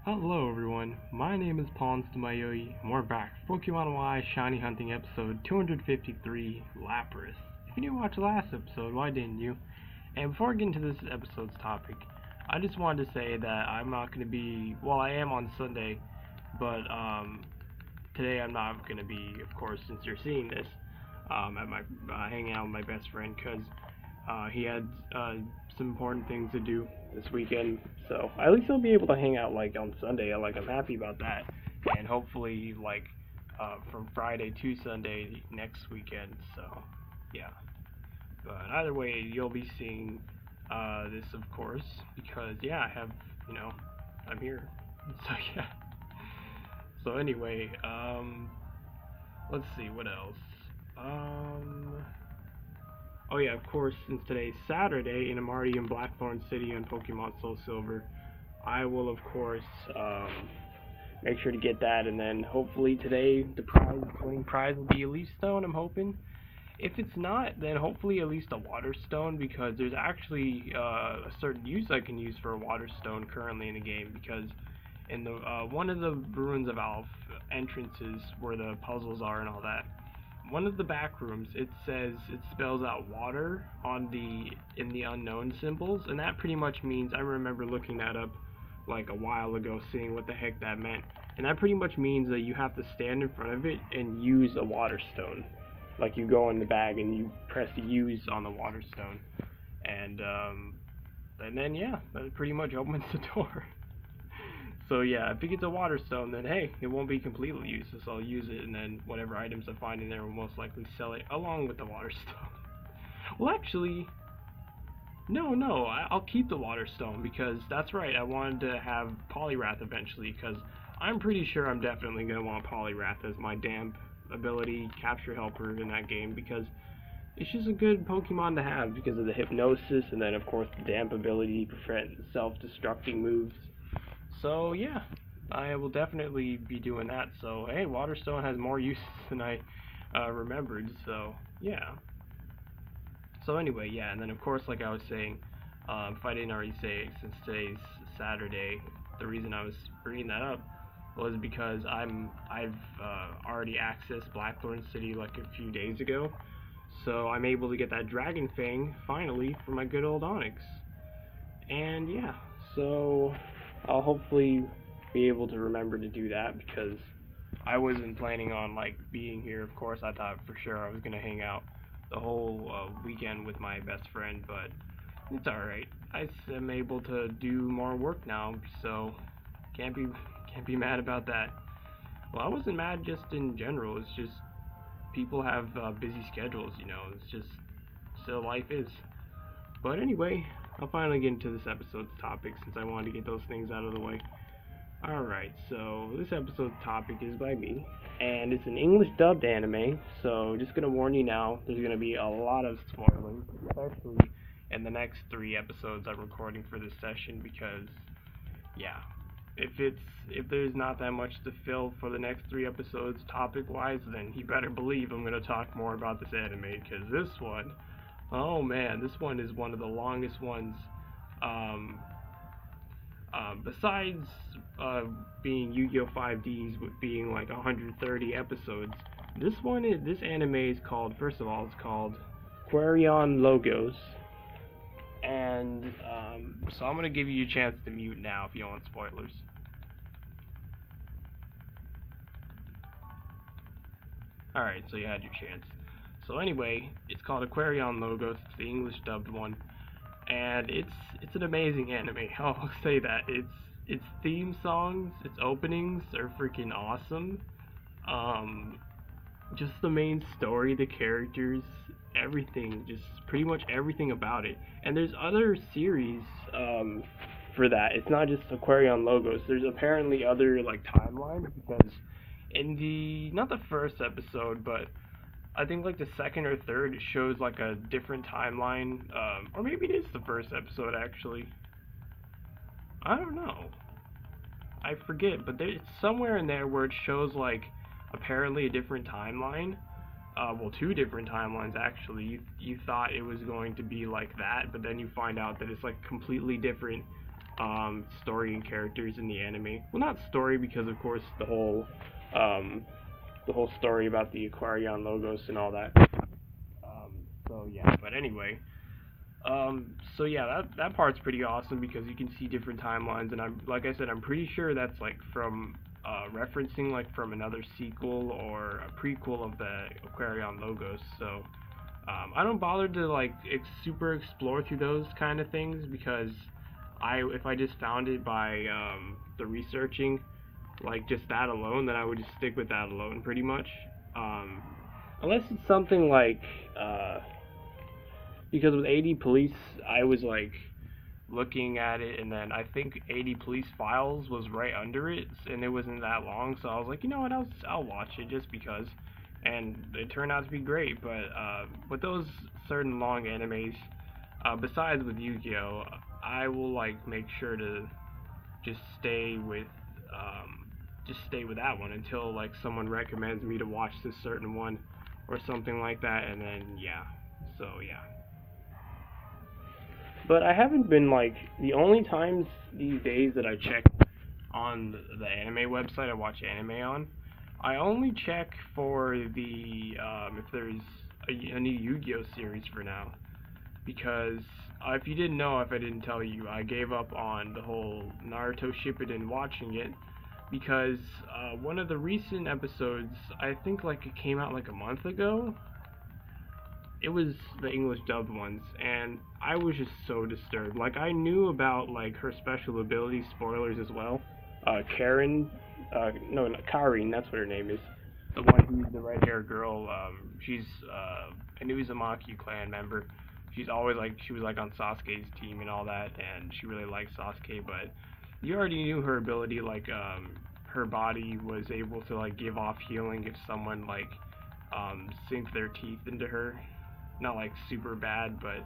Hello everyone, my name is Pawns Mayoi, and we're back for Pokemon Y Shiny Hunting episode 253, Lapras. If you didn't watch the last episode, why didn't you? And before I get into this episode's topic, I just wanted to say that I'm not going to be, well I am on Sunday, but today I'm not going to be, of course, since you're seeing this, at my, hanging out with my best friend, because he had some important things to do this weekend, so at least I'll be able to hang out like on Sunday. Like I'm happy about that, and hopefully like from Friday to Sunday next weekend. So yeah, but either way, you'll be seeing this of course because yeah, I have I'm here. So yeah. So anyway, let's see what else. Um, Oh yeah, of course, since today's Saturday and I'm already in Blackthorn City on Pokemon Soul Silver, I will of course make sure to get that, and then hopefully today the winning prize will be a Leaf Stone. I'm hoping. If it's not, then hopefully at least a Water Stone, because there's actually a certain use I can use for a Water Stone currently in the game, because in the one of the Ruins of Alph entrances where the puzzles are and all that, one of the back rooms, it says, it spells out water on in the unknown symbols, and that pretty much means, I remember looking that up like a while ago, seeing what the heck that meant, and that pretty much means that you have to stand in front of it and use a Water Stone. Like you go in the bag and you press use on the Water Stone, and then yeah, that pretty much opens the door. So yeah, if it gets a Water Stone, then hey, it won't be completely useless. I'll use it, and then whatever items I find in there will most likely sell it along with the Water Stone. Well, actually, no, I'll keep the Water Stone, because that's right, I wanted to have Poliwrath eventually, because I'm pretty sure I'm definitely going to want Poliwrath as my damp ability capture helper in that game, because it's just a good Pokemon to have because of the hypnosis, and then of course the damp ability to prevent self-destructing moves. So yeah, I will definitely be doing that. So hey, Waterstone has more uses than I remembered. So yeah. So anyway, yeah, and then of course, like I was saying, if I didn't already say it, since today's Saturday, the reason I was bringing that up was because I've already accessed Blackthorn City like a few days ago, so I'm able to get that Dragon Fang finally for my good old Onyx. And yeah, so I'll hopefully be able to remember to do that, because I wasn't planning on like being here. Of course, I thought for sure I was gonna hang out the whole weekend with my best friend, but it's all right. I am able to do more work now, so can't be can't be mad about that. Well, I wasn't mad just in general. It's just people have busy schedules, you know. It's just still life is. But anyway, I'll finally get into this episode's topic since I wanted to get those things out of the way. Alright, so this episode's topic is by me, and it's an English dubbed anime, so just gonna warn you now, there's gonna be a lot of spoiling, especially in the next 3 episodes I'm recording for this session, because, yeah, if there's not that much to fill for the next 3 episodes topic-wise, then you better believe I'm gonna talk more about this anime, because this one, oh man, this one is one of the longest ones. Um, Besides being Yu-Gi-Oh! 5Ds with being like 130 episodes, this anime is called, first of all, it's called Quarion Logos, and so I'm gonna give you a chance to mute now if you don't want spoilers. All right, so you had your chance. So anyway, it's called Aquarion Logos. It's the English dubbed one, and it's an amazing anime. I'll say that. Its theme songs, its openings are freaking awesome. Um, just the main story, the characters, everything, just pretty much everything about it. And there's other series for that. It's not just Aquarion Logos. There's apparently other like timelines, because in the not the first episode, but I think like the second or third, it shows like a different timeline, or maybe it is the first episode actually. I don't know. I forget, but it's somewhere in there where it shows like apparently a different timeline. Well, 2 different timelines actually. You thought it was going to be like that, but then you find out that it's like completely different story and characters in the anime. Well, not story because of course the whole story about the Aquarion logos and all that. So yeah, but anyway, so yeah, that part's pretty awesome because you can see different timelines, and like I said, I'm pretty sure that's like from referencing like from another sequel or a prequel of the Aquarion logos. So I don't bother to like super explore through those kind of things because if I just found it by the researching, like just that alone, then I would just stick with that alone pretty much. Um, Unless it's something like because with 80 Police, I was like looking at it, and then I think 80 Police Files was right under it, and it wasn't that long, so I was like, you know what, I'll watch it just because, and it turned out to be great. But with those certain long animes, besides with Yu-Gi-Oh, I will like make sure to just stay with that one until like someone recommends me to watch this certain one or something like that, and then yeah. So yeah. But I haven't been like the only times these days that I check on the anime website I watch anime on, I only check for the if there's a new Yu-Gi-Oh series for now, because if you didn't know, if I didn't tell you, I gave up on the whole Naruto Shippuden watching it because one of the recent episodes, I think like it came out like a month ago. It was the English dubbed ones, and I was just so disturbed. Like I knew about like her special ability, spoilers as well. Karen, no, not Karin, that's what her name is. The one who's the red-haired girl. She's a new Uzumaki clan member. She's always like she was like on Sasuke's team and all that, and she really likes Sasuke. But you already knew her ability. Like her body was able to like give off healing if someone like sink their teeth into her. Not like super bad, but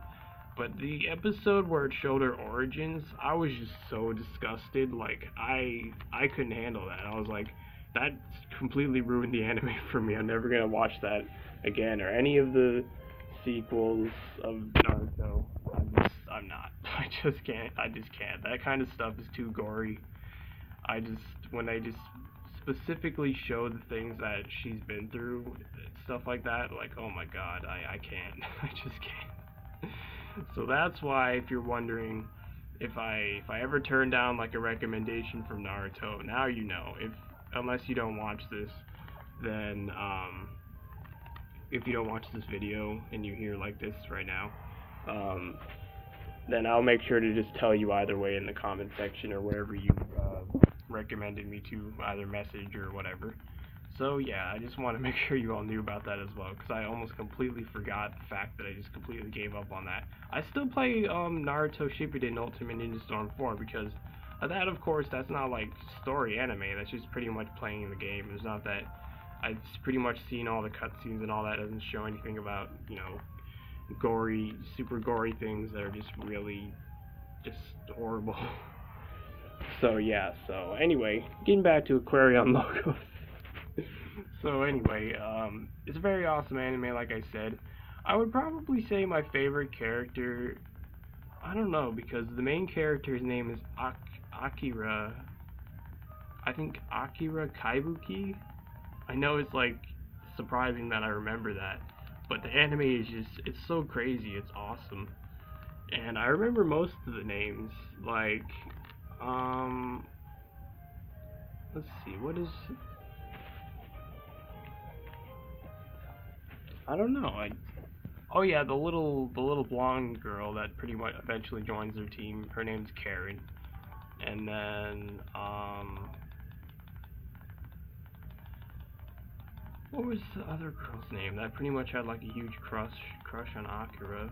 the episode where it showed her origins, I was just so disgusted. Like I couldn't handle that. I was like, that completely ruined the anime for me. I'm never gonna watch that again or any of the sequels of Naruto. I'm not. I just can't. I just can't. That kind of stuff is too gory. When they just specifically show the things that she's been through, stuff like that, like oh my god, I can't. I just can't. So that's why, if you're wondering if I ever turn down like a recommendation from Naruto, now you know. If unless you don't watch this, then if you don't watch this video and you hear like this right now, then I'll make sure to just tell you either way in the comment section or wherever you recommended me to, either message or whatever. So yeah, I just want to make sure you all knew about that as well, because I almost completely forgot the fact that I just completely gave up on that. I still play Naruto Shippuden Ultimate Ninja Storm 4 because that, of course, that's not like story anime. That's just pretty much playing the game. It's not that I've pretty much seen all the cutscenes and all that. Doesn't show anything about, you know, gory, super gory things that are just really just horrible. So yeah, so anyway, getting back to Aquarion logos. So anyway, it's a very awesome anime, like I said. I would probably say my favorite character, I don't know, because the main character's name is Akira. I think Akira Kaibuki. I know it's like surprising that I remember that, but the anime is just, it's so crazy, it's awesome. And I remember most of the names, like, let's see, what is, I don't know, oh yeah, the little blonde girl that pretty much eventually joins their team, her name's Karen. And then, what was the other girl's name that pretty much had like a huge crush on Akira?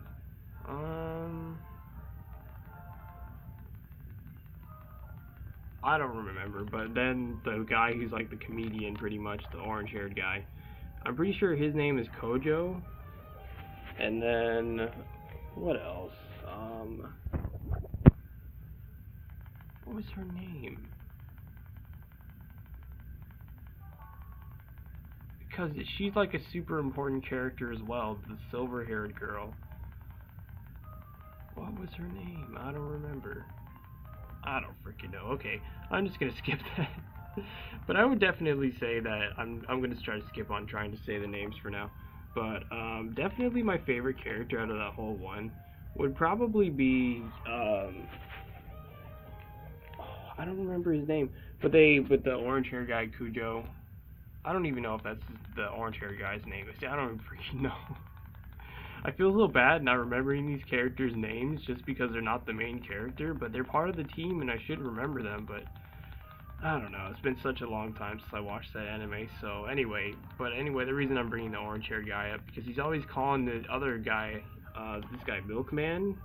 I don't remember, but then the guy who's like the comedian, pretty much, the orange-haired guy, I'm pretty sure his name is Kojo. And then, what else? What was her name? Because she's like a super important character as well, the silver-haired girl. What was her name? I don't remember. I don't freaking know. Okay, I'm just gonna skip that. But I would definitely say that I'm gonna try to skip on trying to say the names for now. But definitely my favorite character out of that whole one would probably be I don't remember his name, but the orange hair guy Cujo. I don't even know if that's the orange hair guy's name. See, I don't even freaking know. I feel a little bad not remembering these characters' names just because they're not the main character, but they're part of the team and I should remember them, but I don't know. It's been such a long time since I watched that anime, so anyway, the reason I'm bringing the orange hair guy up because he's always calling the other guy, this guy Milkman,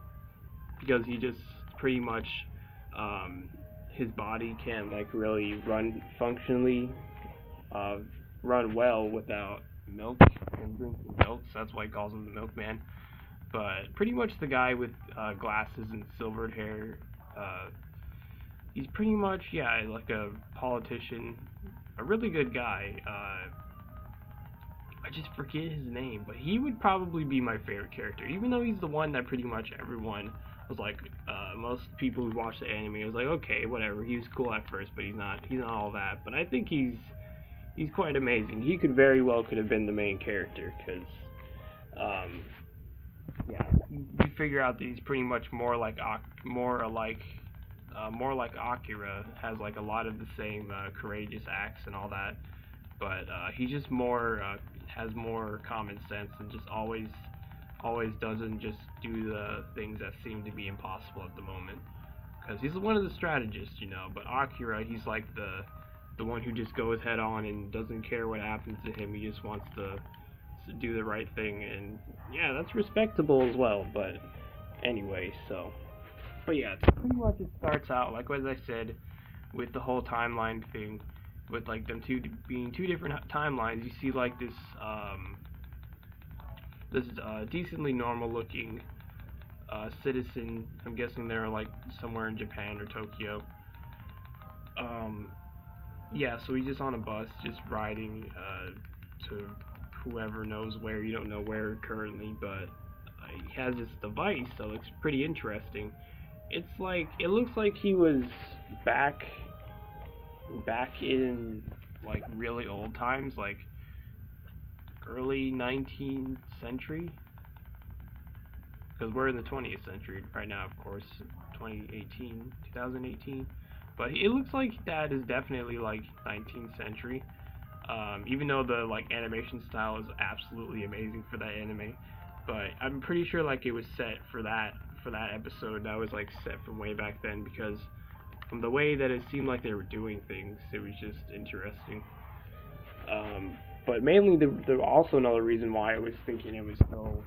because he just pretty much, his body can't like really run functionally, uh, run well without milk and drinking milk, so that's why he calls him the Milkman. But pretty much the guy with glasses and silvered hair, he's pretty much, yeah, like a politician, a really good guy. I just forget his name, but he would probably be my favorite character, even though he's the one that pretty much everyone was like, most people who watched the anime was like, okay, whatever, he was cool at first, but he's not all that. But I think he's quite amazing. He could have been the main character, because, yeah, you figure out that he's pretty much more like Akira, has like a lot of the same courageous acts and all that, but he just has more common sense and just always doesn't just do the things that seem to be impossible at the moment. Because he's one of the strategists, you know, but Akira, he's like the one who just goes head on and doesn't care what happens to him. He just wants to do the right thing, and yeah, that's respectable as well. But anyway, but yeah, it's pretty much it starts out like as I said with the whole timeline thing, with like them two being two different timelines. You see like this decently normal looking citizen. I'm guessing they're like somewhere in Japan or Tokyo. Yeah, so he's just on a bus, just riding to whoever knows where. You don't know where currently, but he has this device that looks pretty interesting. It looks like he was back in like really old times, like early 19th century, because we're in the 20th century right now, of course, 2018. But it looks like that is definitely like 19th century. Even though the like animation style is absolutely amazing for that anime, but I'm pretty sure like it was set for that episode. That was like set from way back then, because from the way that it seemed like they were doing things, it was just interesting. But mainly the also another reason why I was thinking it was so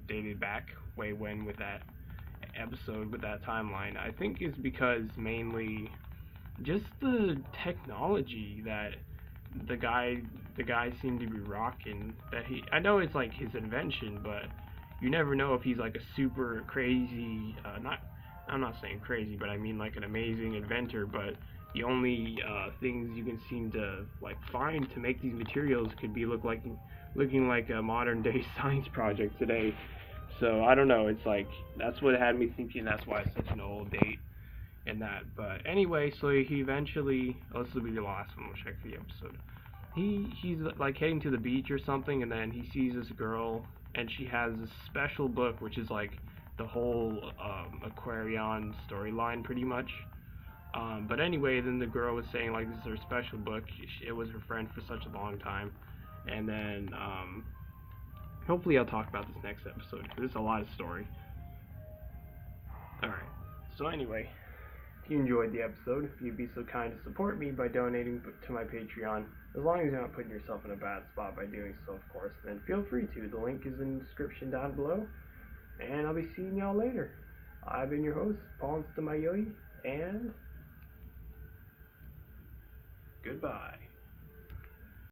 dated back way when with that episode with that timeline, I think is because mainly just the technology that the guy seemed to be rocking. That I know it's like his invention, but you never know if he's like a super crazy, I'm not saying crazy, but I mean like an amazing inventor, but the only things you can seem to like find to make these materials could be looking like a modern day science project today. So I don't know, it's like that's what had me thinking that's why it's such an old date and that. But anyway, so he eventually, this will be the last one, we'll check the episode. He's like heading to the beach or something, and then he sees this girl, and she has this special book, which is like the whole Aquarion storyline pretty much. But anyway, then the girl was saying like this is her special book. It was her friend for such a long time, and then hopefully I'll talk about this next episode because it's a lot of story. All right. So anyway, if you enjoyed the episode, if you'd be so kind to support me by donating to my Patreon, as long as you're not putting yourself in a bad spot by doing so, of course, then feel free to. The link is in the description down below, and I'll be seeing y'all later. I've been your host, Paul Stamayoi, and goodbye.